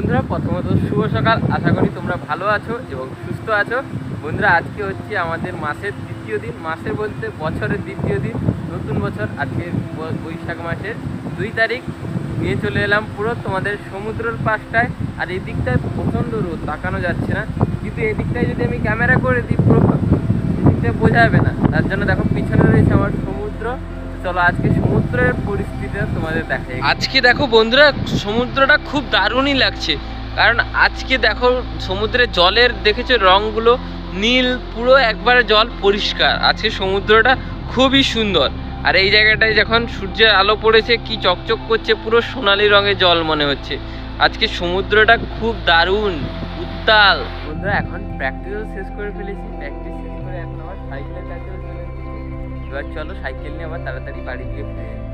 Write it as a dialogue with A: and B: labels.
A: বন্ধুরা, প্রথমত শুভ সকাল। আশা করি তোমরা ভালো আছো এবং সুস্থ আছো। বন্ধুরা, আজকে হচ্ছে আমাদের মাসের দ্বিতীয় দিন, মাসের বলতে বছরের দ্বিতীয় দিন, নতুন বছর। আজকে বৈশাখ মাসের 2 তারিখ। নিয়ে চলে এলাম পুরো তোমাদের সমুদ্রের পাশটায়। আর এই দিকটায় প্রচণ্ড রোদ, তাকানো যাচ্ছে না, কিন্তু এই দিকটায় যদি আমি ক্যামেরা করে দিই পুরো এদিকটায় বোঝা যাবে না। তার জন্য দেখো পিছনে রয়েছে আমার সমুদ্র। চলো আজকে সমুদ্রের পরিস্থিতিটা তোমাদের দেখাই। আজকে দেখো বন্ধুরা, সমুদ্রটা খুব দারুণই লাগছে, কারণ আজকে দেখো সমুদ্রের জলের দেখেছো রঙগুলো নীল, পুরো একবারে জল পরিষ্কার। আজকে সমুদ্রটা খুবই সুন্দর। আর এই জায়গাটায় যখন সূর্যের আলো পড়েছে কি চকচক করছে, পুরো সোনালি রঙের জল মনে হচ্ছে। আজকে সমুদ্রটা খুব দারুণ উত্তাল। বন্ধুরা, এখন প্র্যাকটিসও শেষ করে ফেলেছি। প্র্যাকটিস শেষ করে এখন আবার সাইকেলের কাছে চলে এসেছি। এবার চলো সাইকেল নিয়ে আবার তাড়াতাড়ি বাড়ি গিয়ে ফিরে